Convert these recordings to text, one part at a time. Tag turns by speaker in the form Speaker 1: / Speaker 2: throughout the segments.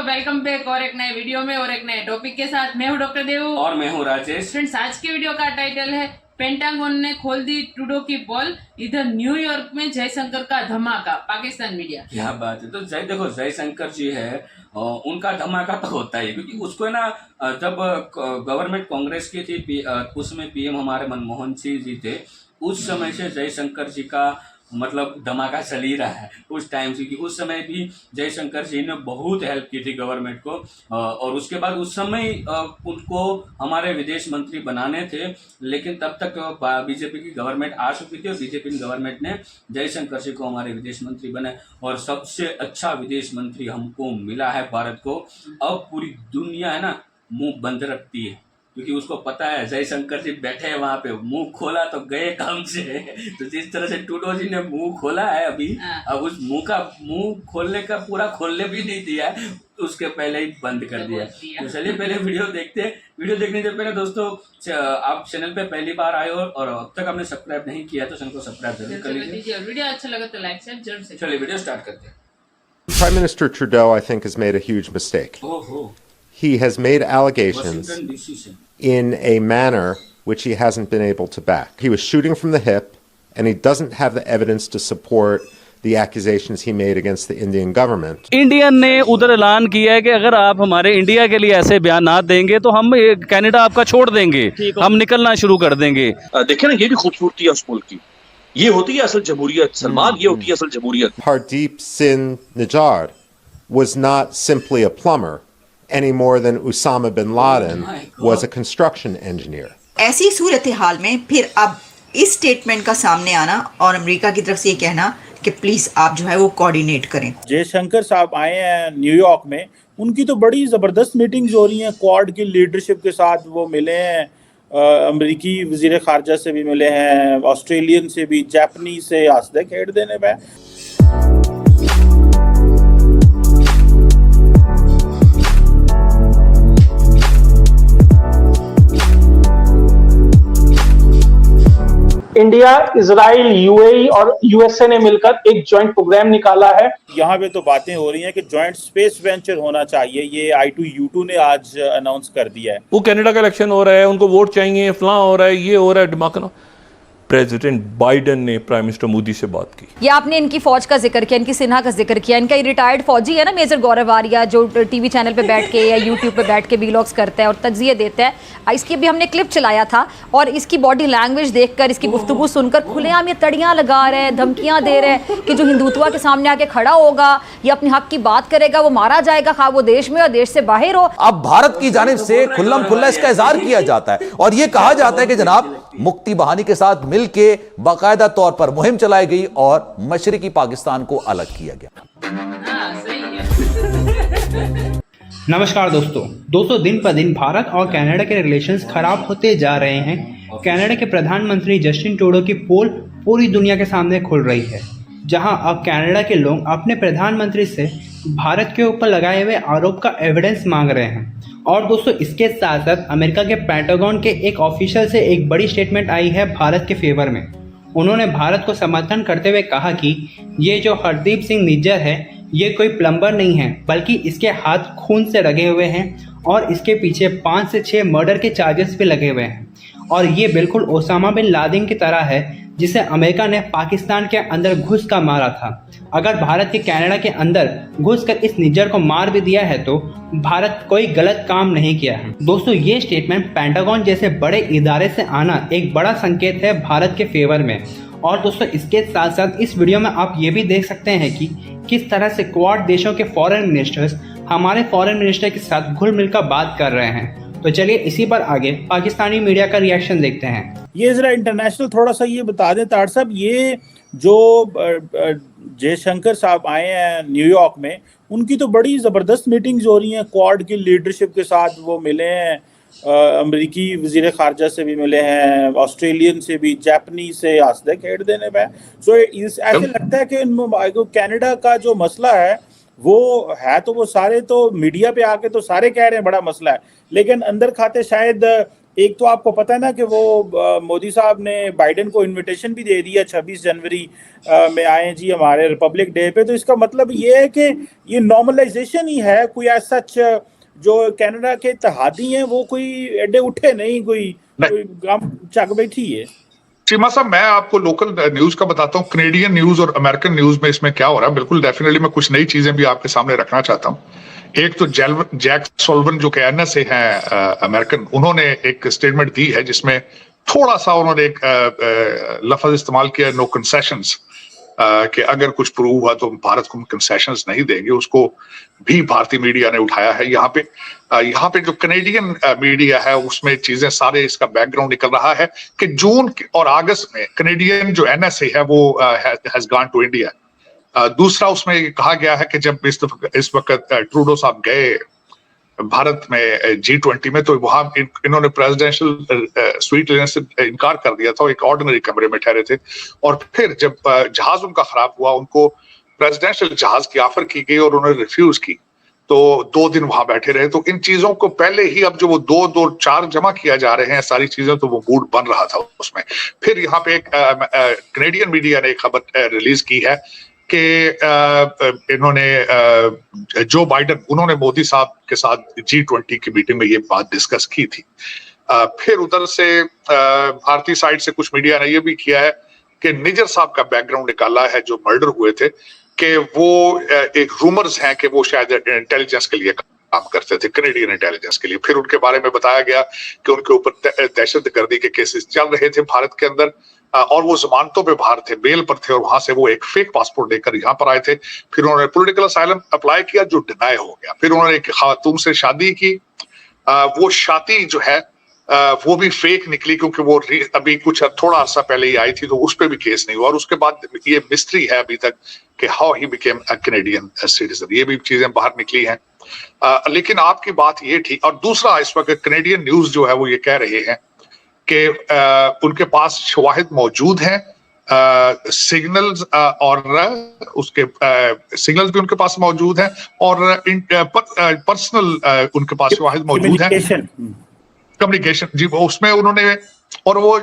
Speaker 1: Welcome back और एक नए वीडियो में और एक नए टॉपिक के साथ। मैं हूं डॉक्टर देव
Speaker 2: और मैं हूं राजेश।
Speaker 1: फ्रेंड्स, आज के वीडियो का टाइटल है पेंटागन ने खोल दी ट्रूडो की पोल, इधर न्यूयॉर्क में जयशंकर का धमाका, पाकिस्तान मीडिया।
Speaker 2: क्या बात है। तो देखो जयशंकर जी है, उनका धमाका तो होता ही, क्योंकि उसको ना जब गवर्नमेंट कांग्रेस की थी, उसमें पीएम हमारे मनमोहन सिंह जी थे, उस समय से जयशंकर जी का मतलब धमाका चल ही रहा है उस टाइम से, कि उस समय भी जयशंकर जी ने बहुत हेल्प की थी गवर्नमेंट को। और उसके बाद उस समय उनको हमारे विदेश मंत्री बनाने थे, लेकिन तब तक बीजेपी की गवर्नमेंट आ चुकी थी और बीजेपी गवर्नमेंट ने जयशंकर जी को हमारे विदेश मंत्री बनाए और सबसे अच्छा विदेश मंत्री हमको मिला है भारत को। अब पूरी दुनिया है ना मुंह बंद रखती है, क्योंकि उसको पता है जयशंकर जी बैठे हैं वहां पे, मुंह खोला तो गए काम से। तो जिस तरह से ट्रूडो जी ने मुंह खोला है अभी, अब उस मुंह खोलने का पूरा खोलने भी नहीं दिया है, उसके पहले ही बंद कर दिया। तो चलिए पहले वीडियो देखते हैं। वीडियो देखने से पहले दोस्तों, आप चैनल पे पहली बार आए हो और अब तक आपने सब्सक्राइब नहीं किया तो चैनल को सब्सक्राइब जरूर कर लीजिए।
Speaker 1: वीडियो अच्छा लगा तो लाइक शेयर जरूर से।
Speaker 2: चलिए वीडियो स्टार्ट करते हैं।
Speaker 3: Prime Minister Trudeau, I think, has made a huge mistake. He has made allegations
Speaker 2: Washington DC से
Speaker 3: in a manner which he hasn't been able to back. He was shooting from the hip, and he doesn't have the evidence to support the accusations he made against the Indian government.
Speaker 4: Indian ने उधर ऐलान किया है कि अगर आप हमारे India के लिए ऐसे बयान ना देंगे तो हम कनाडा आपका छोड़ देंगे, हम निकलना शुरू कर देंगे।
Speaker 5: देखिए ना, ये भी खूबसूरती है उस मुल्क की। ये होती है असल जमहूरियत सलमान, ये होती है असल जमहूरियत।
Speaker 3: Hardeep Singh Nijjar was not simply a plumber any more than Osama bin Laden was a construction engineer.
Speaker 6: ऐसी सूरत हाल में फिर अब इस स्टेटमेंट का सामने आना और अमेरिका की तरफ से ये कहना कि प्लीज आप जो है वो कोऑर्डिनेट करें।
Speaker 7: जयशंकर साहब आए हैं न्यूयॉर्क में, उनकी तो बड़ी ज़बरदस्त मीटिंग्स हो रही हैं, क्वाड की लीडरशिप के साथ वो मिले हैं, अमेरिकी वज़ीर ख़ारजा से भी मिले हैं, ऑस्ट्रेलियन से भी, जापानीज से, हंसदे खेड़दे ने पे।
Speaker 8: इंडिया, इजराइल, यूएई और यूएसए ने मिलकर एक जॉइंट प्रोग्राम निकाला है।
Speaker 7: यहाँ पे तो बातें हो रही हैं कि जॉइंट स्पेस वेंचर होना चाहिए, ये I2U2 ने आज अनाउंस कर दिया है।
Speaker 9: वो कनाडा का इलेक्शन हो रहा है, उनको वोट चाहिए, फलां हो रहा है, ये हो रहा है, दिमाग। प्रेसिडेंट बाइडेन ने प्राइम मिनिस्टर मोदी से बात की।
Speaker 10: ये आपने इनकी फौज का जिक्र किया, इनकी सिन्हा का जिक्र किया, इनका रिटायर्ड फौजी है ना मेजर गौरव आर्या, जो टीवी चैनल पे बैठ के या यूट्यूब पे बैठ के वीलॉग्स करता है और तज्जिए देता है। इसकी भी हमने क्लिप चलाया था और इसकी बॉडी लैंग्वेज देखकर, इसकी गुफ्तगू सुनकर खुलेआम ये तड़ियाँ लगा रहे हैं, धमकियाँ दे रहे हैं कि जो हिंदुत्व के सामने आके खड़ा होगा या अपने हक की बात करेगा वो मारा जाएगा, खा वो देश में और देश से बाहर हो।
Speaker 11: अब भारत की जानिब से खुल्लम खुल्ला इसका इजहार किया जाता है और ये कहा जाता है कि जनाब मुक्ति बहानी के साथ मिलके बाकायदा तौर पर मुहिम चलाई गई और मशरिकी पाकिस्तान को अलग किया गया।
Speaker 12: नमस्कार दोस्तों दिन पर दिन भारत और कनाडा के रिलेशंस खराब होते जा रहे हैं। कनाडा के प्रधानमंत्री जस्टिन ट्रूडो की पोल पूरी दुनिया के सामने खुल रही है, जहां अब कनाडा के लोग अपने प्रधानमंत्री से भारत के ऊपर लगाए हुए आरोप का एविडेंस मांग रहे हैं। और दोस्तों, इसके साथ साथ अमेरिका के पेंटागन के एक ऑफिशियल से एक बड़ी स्टेटमेंट आई है भारत के फेवर में। उन्होंने भारत को समर्थन करते हुए कहा कि ये जो हरदीप सिंह निज्जर है ये कोई प्लम्बर नहीं है, बल्कि इसके हाथ खून से रगे हुए हैं और इसके पीछे 5 से 6 मर्डर के चार्जेस भी लगे हुए हैं और ये बिल्कुल ओसामा बिन लादेन की तरह है जिसे अमेरिका ने पाकिस्तान के अंदर घुस कर मारा था। अगर भारत के कनाडा के अंदर घुसकर इस निज्जर को मार भी दिया है तो भारत कोई गलत काम नहीं किया है। दोस्तों, ये स्टेटमेंट पेंटागन जैसे बड़े इदारे से आना एक बड़ा संकेत है भारत के फेवर में। और दोस्तों, इसके साथ साथ इस वीडियो में आप ये भी देख सकते हैं कि किस तरह से क्वाड देशों के फॉरेन मिनिस्टर्स हमारे फॉरेन मिनिस्टर के साथ घुल मिलकर बात कर रहे हैं। तो चलिए इसी पर आगे पाकिस्तानी मीडिया का रिएक्शन देखते हैं।
Speaker 7: ये जरा इंटरनेशनल थोड़ा सा ये बता दें तार साहब, ये जो जयशंकर साहब आए हैं न्यूयॉर्क में, उनकी तो बड़ी ज़बरदस्त मीटिंग्स हो रही हैं, क्वाड की लीडरशिप के साथ वो मिले हैं, अमेरिकी वज़ीर ख़ारजा से भी मिले हैं, ऑस्ट्रेलियन से भी, जापानीज से, हंसदे खेड़दे ने पे। सो ऐसे लगता है कि कनाडा का जो मसला है वो है, तो वो सारे तो मीडिया पे आके तो सारे कह रहे हैं बड़ा मसला है, लेकिन अंदर खाते शायद एक तो आपको पता है ना कि वो मोदी साहब ने बाइडेन को इनविटेशन भी दे दिया 26 जनवरी में आए जी हमारे रिपब्लिक डे पे। तो इसका मतलब ये है कि ये नॉर्मलाइजेशन ही है, कोई ऐसा जो कनाडा के इत्तेहादी हैं वो कोई एडे उठे नहीं, कोई गम चक बैठी है।
Speaker 13: चीमा साहब, मैं आपको लोकल न्यूज का बताता हूँ, कनेडियन न्यूज और अमेरिकन न्यूज में इसमें क्या हो रहा है। बिल्कुल डेफिनेटली मैं कुछ नई चीजें भी आपके सामने रखना चाहता हूँ। एक तो जैक सोल्वन जो कि एनएसए हैं अमेरिकन, उन्होंने एक स्टेटमेंट दी है जिसमें थोड़ा सा उन्होंने एक लफ्ज इस्तेमाल किया, नो कंसेशंस, कि अगर कुछ प्रूव हुआ तो भारत को कंसेशंस नहीं देंगे। उसको भी भारतीय मीडिया ने उठाया है। यहाँ पे जो कनेडियन मीडिया है उसमें चीजें सारे इसका बैकग्राउंड निकल रहा है कि जून और अगस्त में कनेडियन जो एनएसए है वो हैज गॉन टू इंडिया। दूसरा उसमें कहा गया है कि जब इस वक्त ट्रूडो साहब गए भारत में G20 में, तो वहां इन्होंने प्रेसिडेंशियल स्वीट लेने से इनकार कर दिया था, एक ऑर्डिनरी कमरे में ठहरे थे। और फिर जब जहाज उनका खराब हुआ, उनको प्रेसिडेंशियल जहाज की ऑफर की गई और उन्होंने रिफ्यूज की, तो 2 दिन वहां बैठे रहे। तो इन चीजों को पहले ही अब जो वो 2-4 जमा किया जा रहे हैं सारी चीजें, तो वो मूड बन रहा था उसमें। फिर यहाँ पे एक कनेडियन मीडिया ने एक खबर रिलीज की है कि इन्होंने जो बाइडन, उन्होंने मोदी साहब के साथ G20 की मीटिंग में ये बात डिस्कस की थी। फिर उधर से भारतीय साइड से कुछ मीडिया ने ये भी किया है कि निजर साहब का बैकग्राउंड निकाला है, जो मर्डर हुए थे, कि वो एक रूमर्स हैं कि वो शायद इंटेलिजेंस के लिए काम करते थे, कनेडियन इंटेलिजेंस के लिए। फिर उनके बारे में बताया गया कि उनके ऊपर दहशतगर्दी के केसेस चल रहे थे भारत के अंदर, और वो जमानतों पे बाहर थे, बेल पर थे, और वहां से वो एक फेक पासपोर्ट लेकर यहाँ पर आए थे। फिर उन्होंने पॉलिटिकल असाइलम अप्लाई किया जो डिनाई हो गया। फिर उन्होंने एक खातून से शादी की, वो शादी जो है वो भी फेक निकली, क्योंकि वो अभी कुछ थोड़ा अर्सा पहले ही आई थी, तो उस पर भी केस नहीं हुआ। और उसके बाद ये मिस्ट्री है अभी तक कि how he became a Canadian citizen, ये भी चीजें बाहर निकली हैं। लेकिन आपकी बात ये थी। और दूसरा, इस वक्त कैनेडियन न्यूज जो है वो ये कह रहे हैं कि उनके पास शवाहिद मौजूद हैं, सिग्नल्स और उसके सिग्नल्स भी उनके पास मौजूद हैं, और पर्सनल उनके पास शवाहिद मौजूद हैं, कम्युनिकेशन जी, वो उसमें उन्होंने, और वो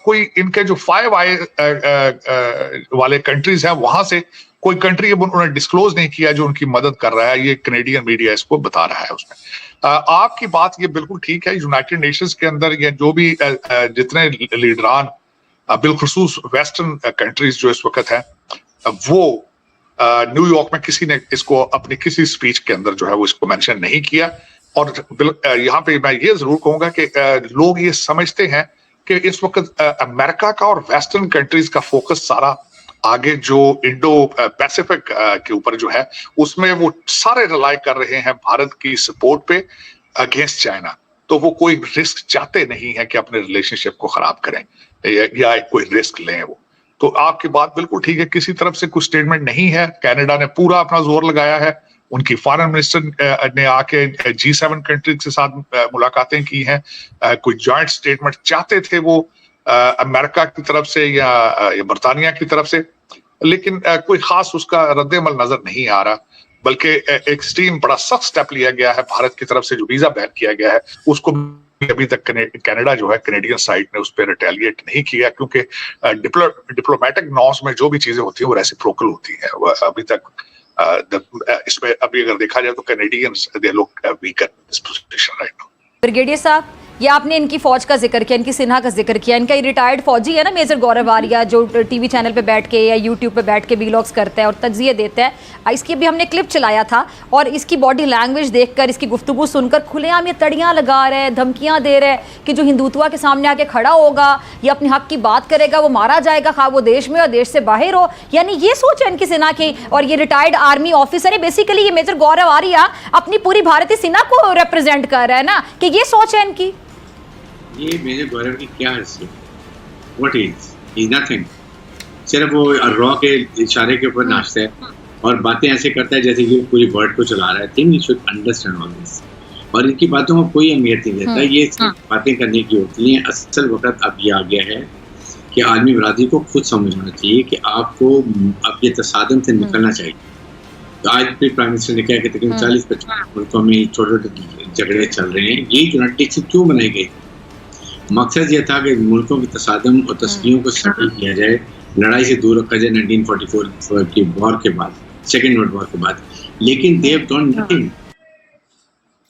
Speaker 13: कोई इनके जो 5 आए वाले कंट्रीज हैं, वहां से कोई कंट्री उन्होंने डिस्क्लोज नहीं किया जो उनकी मदद कर रहा है। ये कैनेडियन मीडिया इसको बता रहा है उसमें। आपकी बात ये बिल्कुल ठीक है। यूनाइटेड नेशंस के अंदर ये जो भी जितने लीडरान, बिलखुसूस वेस्टर्न कंट्रीज जो इस वक्त हैं, वो न्यूयॉर्क में किसी ने इसको अपनी किसी स्पीच के अंदर जो है वो इसको मेंशन नहीं किया। और यहाँ पे मैं ये जरूर कहूंगा कि लोग ये समझते हैं कि इस वक्त अमेरिका का और वेस्टर्न कंट्रीज का फोकस सारा आगे जो इंडो पैसिफिक के ऊपर जो है, उसमें वो सारे रिलाई कर रहे हैं भारत की सपोर्ट पे अगेंस्ट चाइना। तो वो कोई रिस्क चाहते नहीं है कि अपने रिलेशनशिप को खराब करें या कोई रिस्क लें वो। तो आपकी बात बिल्कुल ठीक है, किसी तरफ से कुछ स्टेटमेंट नहीं है। कनाडा ने पूरा अपना जोर लगाया है, उनकी फॉरेन मिनिस्टर ने आके G7 कंट्रीज के साथ मुलाकातें की हैं, कोई जॉइंट स्टेटमेंट चाहते थे वो अमेरिका की तरफ से या बरतानिया की तरफ से, लेकिन कोई खास उसका रद्द-ए-अमल नजर नहीं आ रहा। बल्कि एक स्टीम बड़ा सख्त स्टेप लिया गया है भारत की तरफ से, जो वीजा बैन किया गया है, उसको अभी तक कनाडा जो है, कैनेडियन साइड ने उस पर रिटेलिएट नहीं किया, क्योंकि डिप्लोमेटिक नॉर्म्स में जो भी चीजें होती हैं वो रेसिप्रोकल होती हैं। अभी तक इसमें अभी अगर देखा जाए तो Canadians they look weaker in this position right now.
Speaker 10: Brigadier साहब, ये आपने इनकी फौज का जिक्र किया, इनकी सिन्हा का जिक्र किया, इनका ये रिटायर्ड फौजी है ना मेजर गौरव आर्या, जो टीवी चैनल पे बैठ के या यूट्यूब पे बैठ के वीलॉग्स करता है और तज्जिए देता है। इसकी भी हमने क्लिप चलाया था, और इसकी बॉडी लैंग्वेज देखकर, इसकी गुफ्तगू सुनकर खुलेआम ये तड़ियाँ लगा रहे हैं, धमकियाँ दे रहे हैं कि जो हिंदुत्व के सामने आके खड़ा होगा या अपने हक की बात करेगा वो मारा जाएगा, खा वो देश में और देश से बाहर हो। यानी ये सोच है इनकी सेना की। और ये रिटायर्ड आर्मी ऑफिसर है, बेसिकली ये मेजर गौरव आर्या अपनी पूरी भारतीय सेना को रिप्रेजेंट कर रहा है ना, कि ये सोच है इनकी।
Speaker 14: ये मेजर गौरव की क्या हैसियत, व्हाट इज नथिंग, सिर्फ वो रॉ के इशारे के ऊपर नाचता है और बातें ऐसे करता है जैसे कि वो पूरी वर्ल्ड को चला रहा है। Think you should understand all this. और इनकी बातों को कोई अहमियत नहीं देता, ये सिर्फ बातें करने की होती हैं। असल वक्त अब ये आ गया है कि आदमी बरादरी को खुद समझना चाहिए कि आपको अब ये तसादम से निकलना चाहिए। तो आज भी प्राइम मिनिस्टर ने कहा कि तकरीबन 40-50 मुल्कों में छोटे छोटे झगड़े चल रहे हैं। ये यूनाइटेड नेशन क्यों बनाई गई? मकसद ये था कि मुल्कों के तसादम और तस्कियों को सेटल किया जाए, लड़ाई से दूर रखा जाए 1944 की वॉर के बाद, सेकेंड वर्ल्ड वॉर के बाद, लेकिन they have done nothing.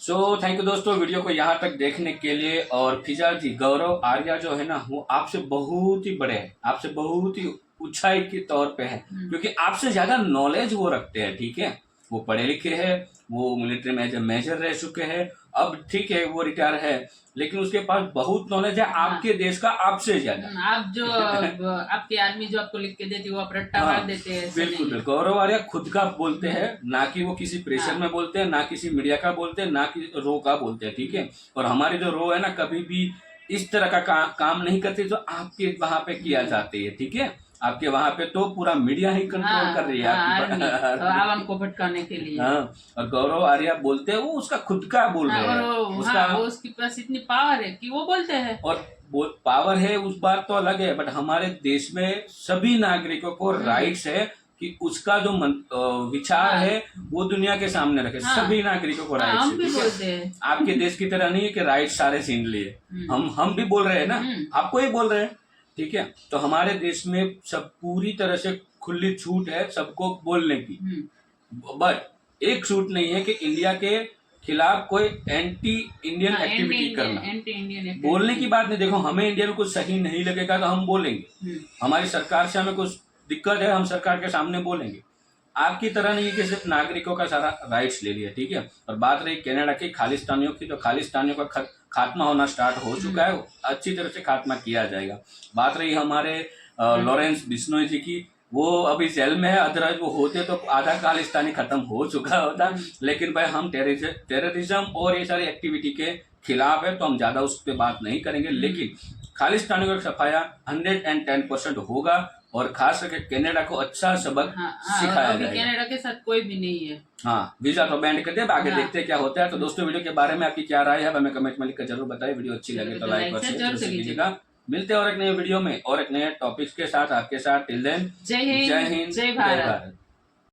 Speaker 2: So thank you दोस्तों वीडियो को यहाँ तक देखने के लिए। और फिजा जी, गौरव आर्या जो है ना, वो आपसे बहुत ही बड़े हैं, आपसे बहुत ही ऊंचाई के तौर पे है, क्योंकि आपसे ज्यादा नॉलेज वो रखते हैं। ठीक है, वो पढ़े लिखे हैं, वो मिलिट्री में एज ए मेजर रह चुके हैं, अब ठीक है वो रिटायर है, लेकिन उसके पास बहुत नॉलेज है आपके देश का, आपसे ज्यादा।
Speaker 1: आप जो आपकी आर्मी जो आपको लिख के देती है वो आप रट्टा मार देते हैं।
Speaker 2: बिल्कुल बिल्कुल। गौरव आर्या खुद का बोलते हैं, ना कि वो किसी प्रेशर में बोलते हैं, ना किसी मीडिया का बोलते हैं, ना कि रो का बोलते हैं। ठीक है, और हमारी जो रो है ना, कभी भी इस तरह का काम नहीं करती जो आपके वहां पे किया जाती है। ठीक है, आपके वहां पे तो पूरा मीडिया ही कंट्रोल कर रही है
Speaker 1: आवाम को भटकाने के लिए।
Speaker 2: हाँ, और गौरव आर्या बोलते हैं, वो उसका खुद का बोल रहे हैं,
Speaker 1: उसके पास इतनी पावर है कि वो बोलते हैं।
Speaker 2: और पावर है उस बात तो अलग है, बट हमारे देश में सभी नागरिकों को राइट्स है कि उसका जो विचार है वो दुनिया के सामने रखे। सभी नागरिकों को राइट्स
Speaker 1: हम भी बोलते हैं।
Speaker 2: आपके देश की तरह नहीं है कि राइट सारे छीन लिए, हम भी बोल रहे हैं ना, आपको ही बोल रहे हैं। ठीक है, तो हमारे देश में सब पूरी तरह से खुली छूट है सबको बोलने की, बट एक छूट नहीं है कि इंडिया के खिलाफ कोई एंटी इंडियन एक्टिविटी करना। बोलने की बात नहीं, देखो हमें इंडिया में कुछ सही नहीं लगेगा तो हम बोलेंगे, हमारी सरकार से हमें कुछ दिक्कत है हम सरकार के सामने बोलेंगे। आपकी तरह नहीं है कि सिर्फ नागरिकों का सारा राइट्स ले लिया। ठीक है, और बात रही कनाडा की खालिस्तानियों की, तो खालिस्तानियों का खात्मा होना स्टार्ट हो चुका है, अच्छी तरह से खात्मा किया जाएगा। बात रही हमारे लॉरेंस बिश्नोई जी की, वो अभी जेल में है, अदरवाइज वो होते तो आधा खालिस्तानी खत्म हो चुका होता। लेकिन भाई हम टेररिज्म और ये सारी एक्टिविटी के खिलाफ है, तो हम ज्यादा उस पर बात नहीं करेंगे, लेकिन खालिस्तानियों का सफाया 110% होगा, और खास करके कनाडा को अच्छा सबक सिखाया जाएगा।
Speaker 1: कनाडा के साथ कोई भी नहीं है।
Speaker 2: हाँ, वीजा तो बैंड कर दे, आगे देखते हैं क्या होता है। तो दोस्तों वीडियो के बारे में आपकी क्या राय है हमें कमेंट में लिखकर जरूर बताइए। वीडियो अच्छी लगे तो लाइक और शेयर जरूर कीजिएगा। मिलते हैं और एक नए वीडियो में और एक नए टॉपिक्स के साथ आपके साथ। टिल देन,
Speaker 1: जय हिंद, जय भारत।